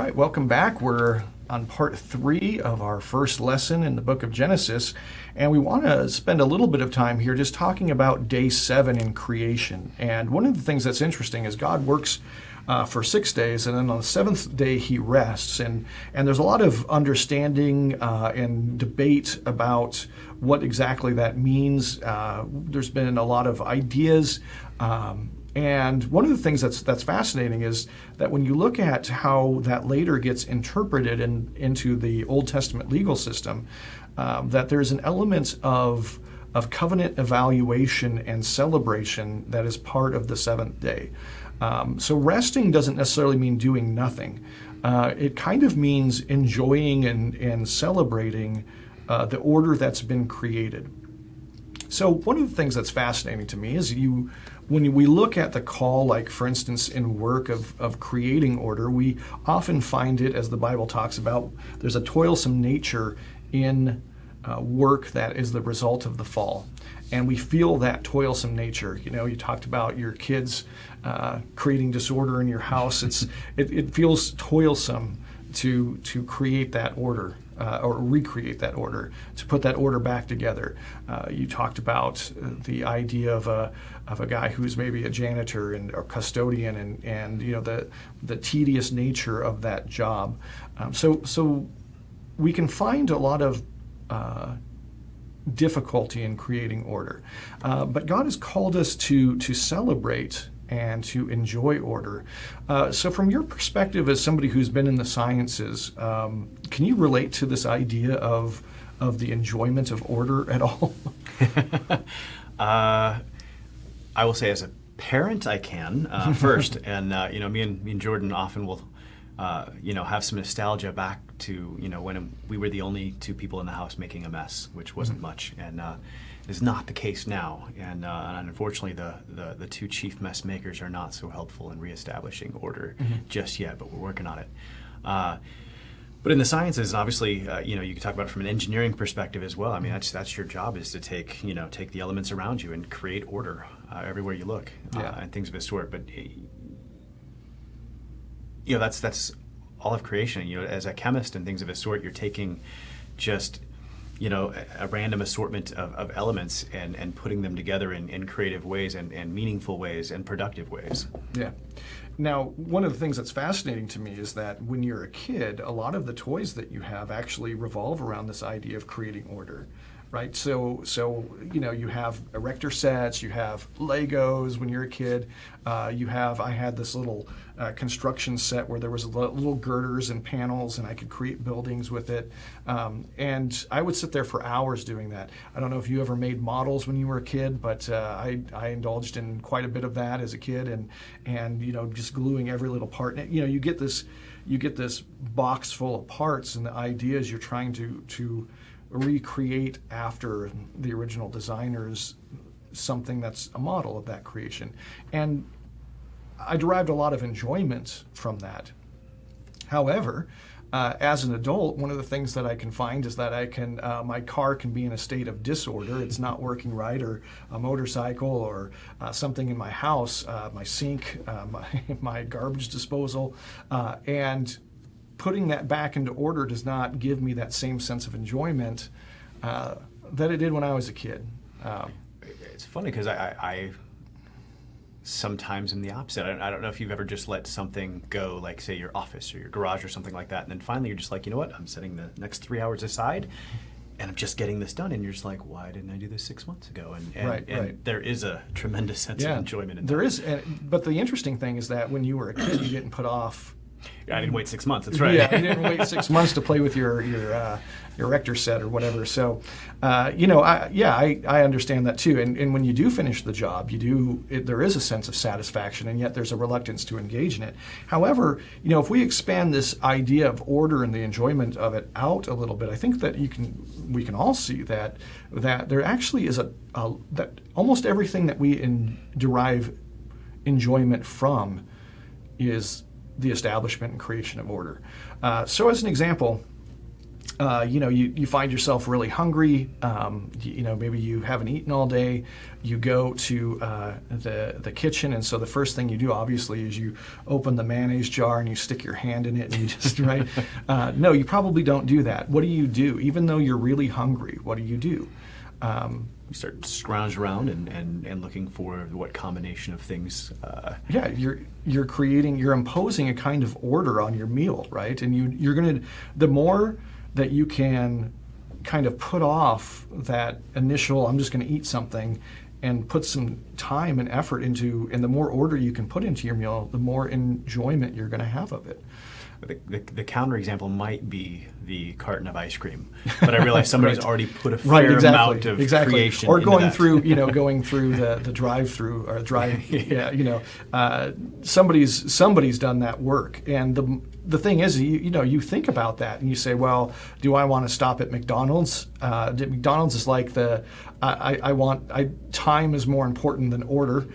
right, welcome back. We're on part 3 of our first lesson in the book of Genesis, and we want to spend a little bit of time here just talking about day 7 in creation. And one of the things that's interesting is God works for 6 days, and then on the 7th day he rests. And there's a lot of understanding and debate about what exactly that means. There's been a lot of ideas. And one of the things that's fascinating is that when you look at how that later gets interpreted into the Old Testament legal system, that there's an element of covenant evaluation and celebration that is part of the 7th day. So resting doesn't necessarily mean doing nothing. It kind of means enjoying and celebrating the order that's been created. So one of the things that's fascinating to me is when we look at the call, like for instance in work of creating order, we often find it, as the Bible talks about, there's a toilsome nature in work that is the result of the fall. And we feel that toilsome nature. You know, you talked about your kids creating disorder in your house. It feels toilsome to create that order. Or recreate that order, to put that order back together. You talked about the idea of a guy who's maybe a janitor or custodian, and you know the tedious nature of that job. So we can find a lot of difficulty in creating order, but God has called us to celebrate and to enjoy order. So from your perspective as somebody who's been in the sciences, can you relate to this idea of the enjoyment of order at all? I will say as a parent I can first, and me and Jordan often will have some nostalgia back to when we were the only 2 people in the house making a mess, which wasn't much, and is not the case now, and unfortunately the 2 chief mess makers are not so helpful in reestablishing order just yet, but we're working on it. But in the sciences, obviously, you can talk about it from an engineering perspective as well. I mean, that's your job, is to take the elements around you and create order everywhere you look, and things of this sort. But that's all of creation. As a chemist and things of this sort, you're taking just a random assortment of elements and putting them together in creative ways and meaningful ways and productive ways. Yeah. Now, one of the things that's fascinating to me is that when you're a kid, a lot of the toys that you have actually revolve around this idea of creating order, right? So you have erector sets, you have Legos when you're a kid. I had this little construction set where there was little girders and panels, and I could create buildings with it. And I would sit there for hours doing that. I don't know if you ever made models when you were a kid, but I indulged in quite a bit of that as a kid, and just gluing every little part. And, you get this box full of parts, and the idea is you're trying to recreate after the original designers something that's a model of that creation. And I derived a lot of enjoyment from that. However, as an adult, one of the things that I can find is that my car can be in a state of disorder. It's not working right, or a motorcycle, or something in my house, my sink, my garbage disposal, and putting that back into order does not give me that same sense of enjoyment that it did when I was a kid. It's funny because I sometimes am the opposite. I don't know if you've ever just let something go, like say your office or your garage or something like that, and then finally you're just like, you know what, I'm setting the next 3 hours aside and I'm just getting this done, and you're just like, why didn't I do this 6 months ago? And Right. There is a tremendous sense of enjoyment in that. There is, but the interesting thing is that when you were a kid, you didn't put off. I didn't wait 6 months. That's right. Yeah, you didn't wait 6 months to play with your erector set or whatever. So, I understand that too. And when you do finish the job, there is a sense of satisfaction, and yet there's a reluctance to engage in it. However, if we expand this idea of order and the enjoyment of it out a little bit, I think that we can all see that there actually is that almost everything that we derive enjoyment from is the establishment and creation of order. So as an example, you find yourself really hungry. Maybe you haven't eaten all day. You go to the kitchen, and so the first thing you do, obviously, is you open the mayonnaise jar and you stick your hand in it and you just right. No, you probably don't do that. What do? Even though you're really hungry, what do? You start scrounge around and looking for what combination of things. Yeah, you're imposing a kind of order on your meal, right? And you're gonna, the more that you can kind of put off that initial, I'm just going to eat something, and put some time and effort into, and the more order you can put into your meal, the more enjoyment you're going to have of it. The counterexample might be the carton of ice cream, but I realize somebody's Right. already put a Right, fair exactly, amount of exactly. creation Or into going that. through, going through the drive-through or somebody's done that work. And the thing is, you think about that and you say, well, do I want to stop at McDonald's? McDonald's is like time is more important than order.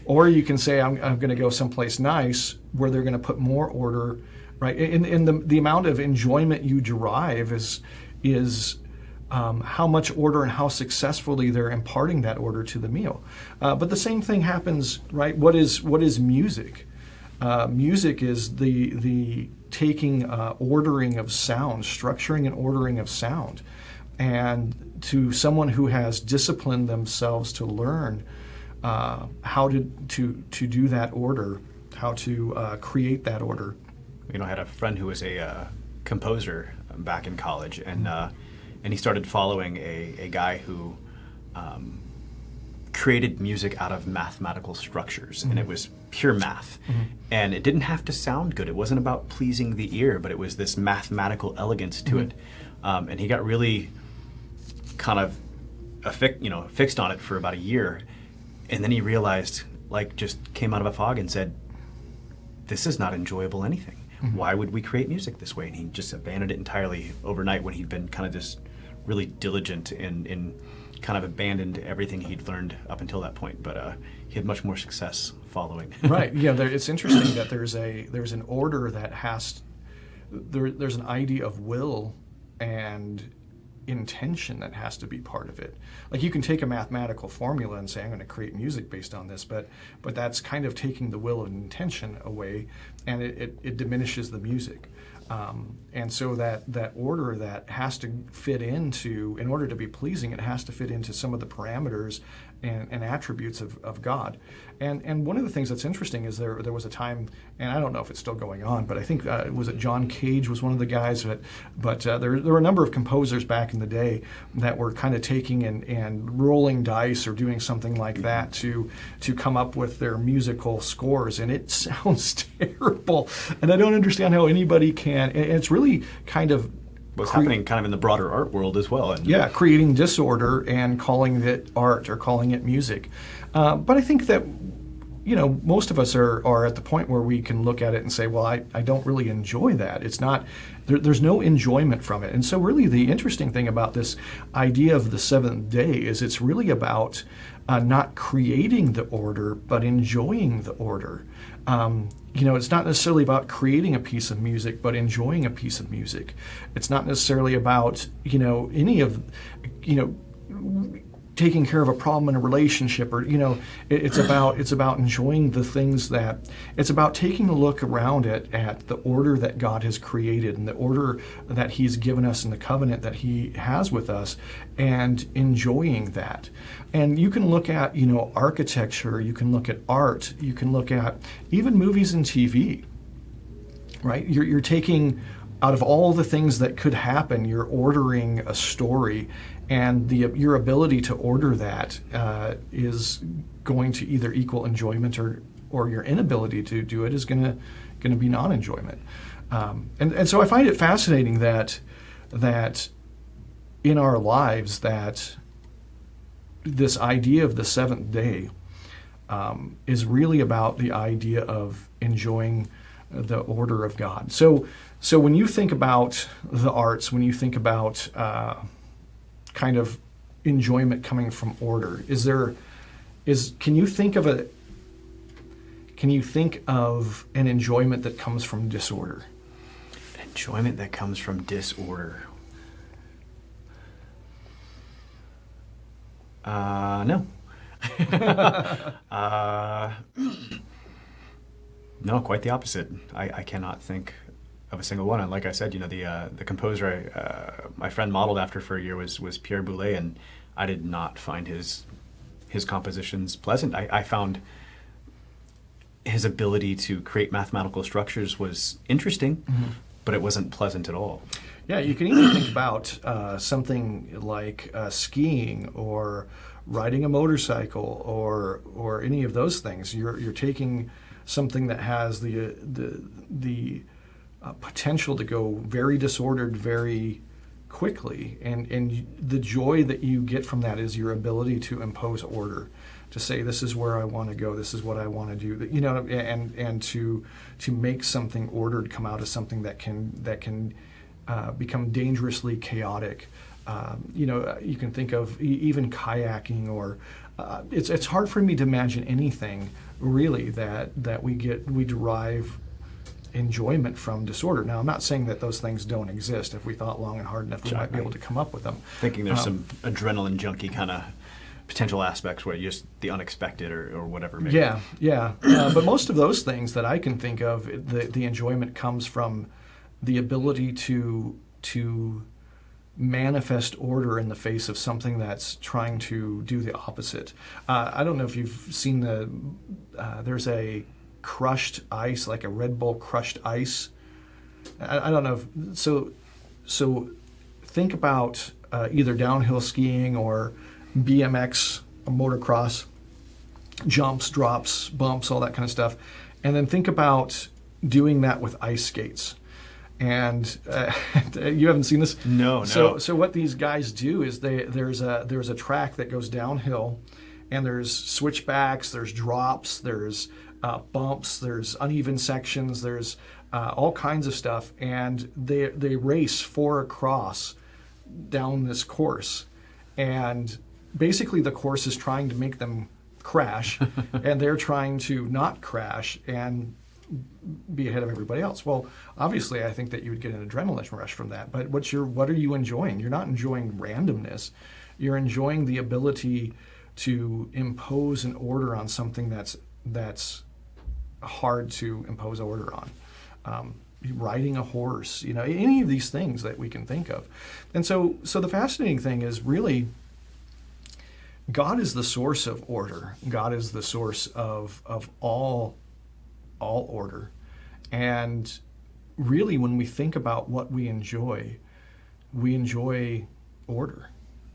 Or you can say, I'm going to go someplace nice where they're going to put more order, right? And the amount of enjoyment you derive is how much order and how successfully they're imparting that order to the meal. But the same thing happens, right? What is music? Music is the taking ordering of sound, structuring and ordering of sound. And to someone who has disciplined themselves to learn how to do that order, how to create that order. I had a friend who was a composer back in college, and he started following a guy who created music out of mathematical structures, and it was pure math. And it didn't have to sound good. It wasn't about pleasing the ear, but it was this mathematical elegance to it. And he got really kind of fixed on it for about a year, and then he realized, just came out of a fog and said, this is not enjoyable anything. Why would we create music this way? And he just abandoned it entirely overnight when he'd been kind of just really diligent and kind of abandoned everything he'd learned up until that point. But he had much more success following. Right. Yeah. It's interesting that there's an order that there's an idea of will and intention that has to be part of it. Like, you can take a mathematical formula and say, I'm going to create music based on this, but that's kind of taking the will and intention away, and it diminishes the music. And so that order that has to fit into, in order to be pleasing, it has to fit into some of the parameters and attributes of God. And one of the things that's interesting is there was a time, and I don't know if it's still going on, but I think was it John Cage was one of the guys, but there were a number of composers back in the day that were kind of taking and rolling dice or doing something like that to come up with their musical scores, and it sounds terrible. And I don't understand how anybody can. And it's really kind of what's happening kind of in the broader art world as well. And creating disorder and calling it art or calling it music. But I think that, most of us are at the point where we can look at it and say, well, I don't really enjoy that. It's not, there's no enjoyment from it. And so really the interesting thing about this idea of the seventh day is it's really about not creating the order, but enjoying the order. It's not necessarily about creating a piece of music, but enjoying a piece of music. It's not necessarily about, any of, taking care of a problem in a relationship, or it's about enjoying the things it's about taking a look around it at the order that God has created and the order that He's given us in the covenant that He has with us, and enjoying that. And you can look at architecture, you can look at art, you can look at even movies and TV, right? You're taking, out of all the things that could happen, you're ordering a story, and your ability to order that is going to either equal enjoyment or your inability to do it is going to be non-enjoyment. And so I find it fascinating that in our lives that this idea of the seventh day is really about the idea of enjoying the order of God. So when you think about the arts, when you think about kind of enjoyment coming from order, can you think of an enjoyment that comes from disorder? Enjoyment that comes from disorder. No. No, quite the opposite. I cannot think of a single one. And like I said, the composer my friend modeled after for a year was Pierre Boulez, and I did not find his compositions pleasant. I found his ability to create mathematical structures was interesting, but it wasn't pleasant at all. Yeah, you can even think about something like skiing or riding a motorcycle or any of those things. You're taking something that has the potential to go very disordered very quickly, and the joy that you get from that is your ability to impose order, to say this is where I want to go, this is what I want to do, and to make something ordered come out of something that can become dangerously chaotic. You can think of even kayaking, or it's hard for me to imagine anything really that we derive enjoyment from disorder. Now, I'm not saying that those things don't exist. If we thought long and hard enough, we might be able to come up with them. Thinking there's some adrenaline junkie kind of potential aspects where just the unexpected or whatever. Maybe. Yeah. But most of those things that I can think of, the enjoyment comes from the ability to manifest order in the face of something that's trying to do the opposite. I don't know if you've seen there's a crushed ice, like a Red Bull crushed ice. I don't know. So think about either downhill skiing or BMX, motocross, jumps, drops, bumps, all that kind of stuff. And then think about doing that with ice skates. And you haven't seen this? No. So what these guys do is there's a track that goes downhill, and there's switchbacks, there's drops, there's bumps, there's uneven sections, there's all kinds of stuff, and they race for a cross down this course, and basically the course is trying to make them crash, and they're trying to not crash and be ahead of everybody else. Well, obviously, I think that you would get an adrenaline rush from that. But what are you enjoying? You're not enjoying randomness. You're enjoying the ability to impose an order on something that's hard to impose order on. Riding a horse, any of these things that we can think of. And so the fascinating thing is really God is the source of order. God is the source of all order. And really, when we think about what we enjoy order.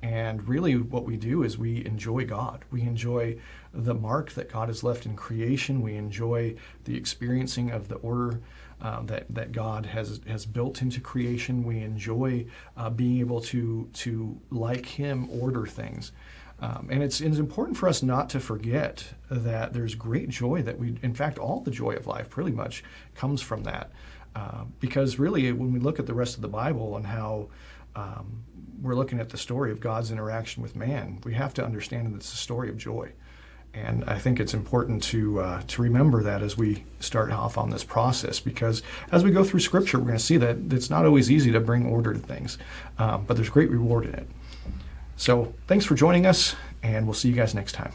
And really what we do is we enjoy God. We enjoy the mark that God has left in creation. We enjoy the experiencing of the order that God has built into creation. We enjoy being able to like Him, order things. And it's important for us not to forget that there's great joy in fact, all the joy of life pretty much comes from that. Because really, when we look at the rest of the Bible and how we're looking at the story of God's interaction with man, we have to understand that it's a story of joy. And I think it's important to remember that as we start off on this process, because as we go through Scripture, we're going to see that it's not always easy to bring order to things, but there's great reward in it. So thanks for joining us, and we'll see you guys next time.